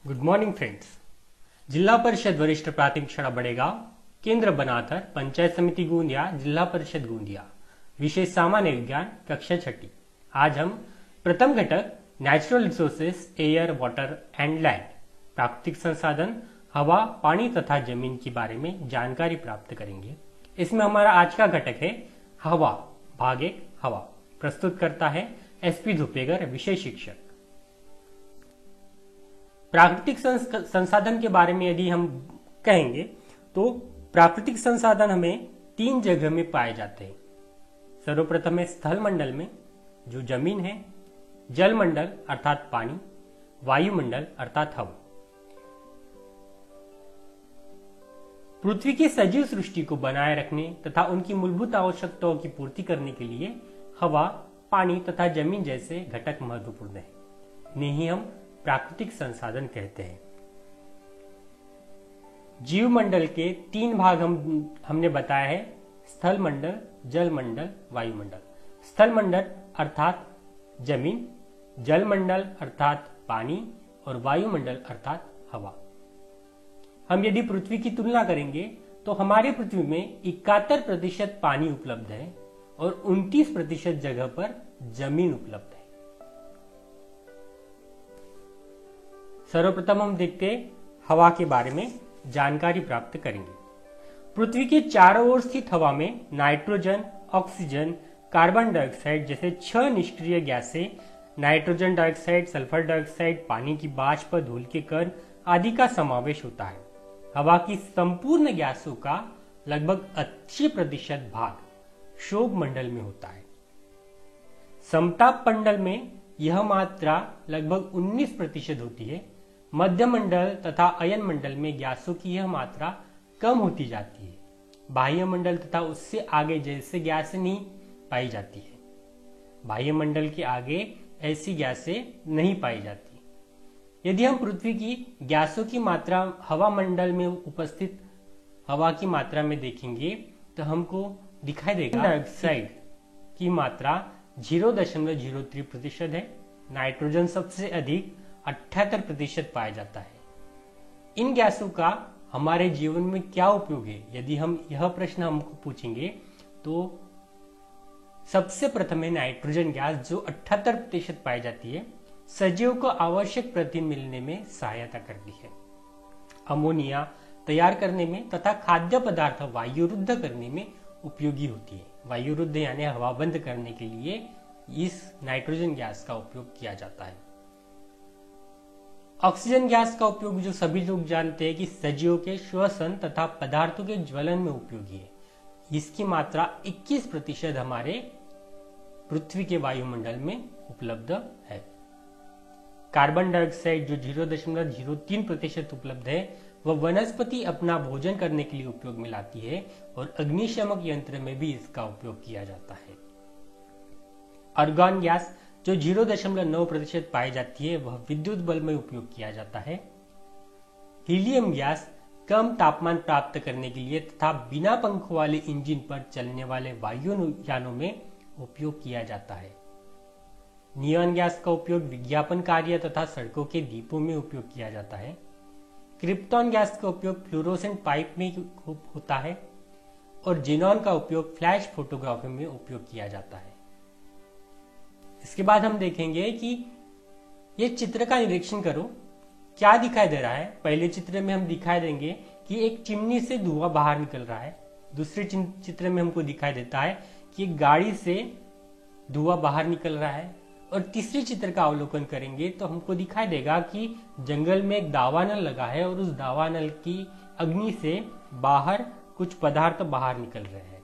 Good morning friends. जिला परिषद वरिष्ठ प्राथमिक शाळा बड़ेगांव, केंद्र बनाथर, पंचायत समिति गोंदिया, जिला परिषद गोंदिया। विषय सामान्य विज्ञान, कक्षा छठी। आज हम प्रथम घटक natural resources air, water and land, प्राकृतिक संसाधन हवा, पानी तथा जमीन के बारे में जानकारी प्राप्त करेंगे। इसमें हमारा आज का घटक है हवा, भाग एक हवा। प्रस्तुत करता है एसपी धुपेगर, विषय शिक्षक। प्राकृतिक संसाधन के बारे में यदि हम कहेंगे तो प्राकृतिक संसाधन हमें तीन जगह में पाए जाते हैं। सर्वप्रथम है स्थल मंडल में, जो जमीन है, जल मंडल अर्थात पानी, वायुमंडल अर्थात हवा। पृथ्वी की सजीव सृष्टि को बनाए रखने तथा उनकी मूलभूत आवश्यकताओं की पूर्ति करने के लिए हवा, पानी तथा जमीन जैसे घटक महत्वपूर्ण है। इन्हें ही हम प्राकृतिक संसाधन कहते हैं। जीव मंडल के तीन भाग हमने बताया है, स्थल मंडल, जल मंडल, वायुमंडल। स्थल मंडल अर्थात जमीन, जल मंडल अर्थात पानी और वायुमंडल अर्थात हवा। हम यदि पृथ्वी की तुलना करेंगे तो हमारी पृथ्वी में 71% पानी उपलब्ध है और 29% जगह पर जमीन उपलब्ध है। सर्वप्रथम हम देखते हैं हवा के बारे में जानकारी प्राप्त करेंगे। पृथ्वी के चारों ओर स्थित हवा में नाइट्रोजन, ऑक्सीजन, कार्बन डाइऑक्साइड जैसे 6 निष्क्रिय गैसें, नाइट्रोजन डाइऑक्साइड, सल्फर डाइऑक्साइड, पानी की वाष्प, धूल के कण आदि का समावेश होता है। हवा की संपूर्ण गैसों का लगभग 80% भाग क्षोभ मंडल में होता है। समताप मंडल में यह मात्रा लगभग 19% होती है। मध्य मंडल तथा अयन मंडल में गैसों की यह मात्रा कम होती जाती है। बाह्य मंडल तथा उससे आगे जैसे गैसें नहीं पाई जाती है। बाह्य मंडल के आगे ऐसी गैसें नहीं पाई जाती। यदि हम पृथ्वी की गैसों की मात्रा हवा मंडल में उपस्थित हवा की मात्रा में देखेंगे तो हमको दिखाई देगा डाइऑक्साइड की मात्रा 0.03% है। नाइट्रोजन सबसे अधिक 78% पाया जाता है। इन गैसों का हमारे जीवन में क्या उपयोग है, यदि हम यह प्रश्न हमको पूछेंगे तो सबसे प्रथम है नाइट्रोजन गैस, जो 78% पाई जाती है। सजीवों को आवश्यक प्रोटीन मिलने में सहायता करती है। अमोनिया तैयार करने में तथा खाद्य पदार्थ वायुरुद्ध करने में उपयोगी होती है। वायुरुद्ध यानी हवा बंद करने के लिए इस नाइट्रोजन गैस का उपयोग किया जाता है। ऑक्सीजन गैस का उपयोग जो सभी लोग जानते हैं कि सजीवों के श्वसन तथा पदार्थों के ज्वलन में उपयोगी है। इसकी मात्रा 21% हमारे पृथ्वी के वायुमंडल में उपलब्ध है। कार्बन डाइऑक्साइड जो 0.03% उपलब्ध है, वह वनस्पति अपना भोजन करने के लिए उपयोग में लाती है और अग्निशमक यंत्र में भी इसका उपयोग किया जाता है। आर्गन गैस जो 0.9% पाई जाती है, वह विद्युत बल्ब में उपयोग किया जाता है। हीलियम गैस कम तापमान प्राप्त करने के लिए तथा बिना पंखों वाले इंजन पर चलने वाले वायुयानों में उपयोग किया जाता है। नियॉन गैस का उपयोग विज्ञापन कार्य तथा सड़कों के दीपों में उपयोग किया जाता है। क्रिप्टॉन गैस का उपयोग फ्लोरोसेंट पाइप में होता है और जिनॉन का उपयोग फ्लैश फोटोग्राफी में उपयोग किया जाता है। इसके बाद हम देखेंगे कि ये चित्र का निरीक्षण करो, क्या दिखाई दे रहा है। पहले चित्र में हम दिखाई देंगे कि एक चिमनी से धुआं बाहर निकल रहा है। दूसरे चित्र में हमको दिखाई देता है कि एक गाड़ी से धुआं बाहर निकल रहा है। और तीसरे चित्र का अवलोकन करेंगे तो हमको दिखाई देगा कि जंगल में एक दावानल लगा है और उस दावानल की अग्नि से बाहर कुछ पदार्थ बाहर निकल रहे हैं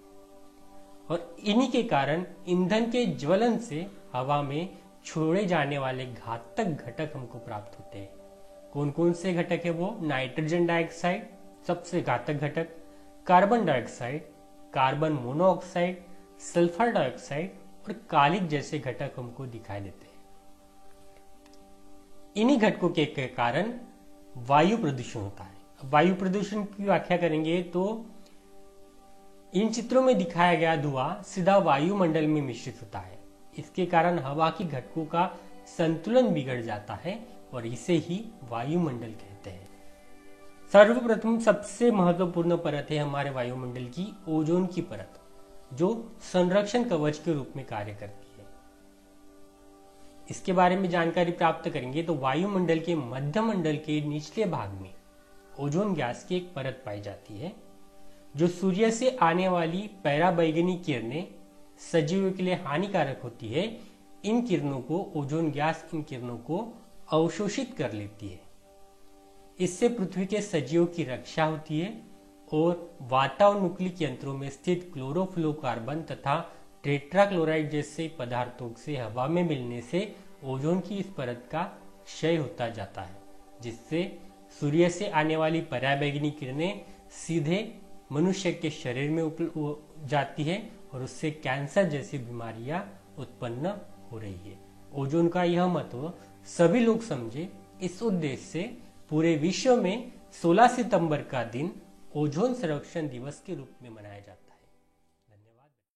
और इन्हीं के कारण ईंधन के ज्वलन से हवा में छोड़े जाने वाले घातक घटक हमको प्राप्त होते हैं। कौन कौन से घटक है वो? नाइट्रोजन डाइऑक्साइड सबसे घातक घटक, carbon dioxide, carbon monoxide, sulphur dioxide और कालिक जैसे घटक हमको दिखाई देते हैं। इन्हीं घटकों के कारण वायु प्रदूषण होता है। वायु प्रदूषण की व्याख्या करेंगे तो इन चित्रों में दिखाया गया धुआं सीधा वायुमंडल में मिश्रित होता है। इसके कारण हवा की घटकों का संतुलन बिगड़ जाता है और इसे ही वायुमंडल कहते हैं। सर्वप्रथम सबसे महत्वपूर्ण परत है हमारे वायुमंडल की ओजोन की परत, जो संरक्षण कवच के रूप में कार्य करती है। इसके बारे में जानकारी प्राप्त करेंगे तो वायुमंडल के मध्यमंडल के निचले भाग में ओजोन गैस की एक परत पाई जाती है, जो सूर्य से आने वाली पराबैंगनी किरणें सजीवों के लिए हानिकारक होती है। इन किरणों को ओजोन गैस इन किरणों को अवशोषित कर लेती है। इससे पृथ्वी के सजीवों की रक्षा होती है और वातानुकूलित यंत्रों में स्थित क्लोरोफ्लोरोकार्बन तथा टेट्राक्लोराइड जैसे पदार्थों से हवा में मिलने से ओजोन की इस परत का क्षय होता जाता है, जिससे सूर्य से आने वाली पराबैंगनी किरणें सीधे मनुष्य के शरीर में जाती है और उससे कैंसर जैसी बीमारियां उत्पन्न हो रही है। ओजोन का यह महत्व सभी लोग समझे, इस उद्देश्य से पूरे विश्व में 16 सितंबर का दिन ओजोन संरक्षण दिवस के रूप में मनाया जाता है।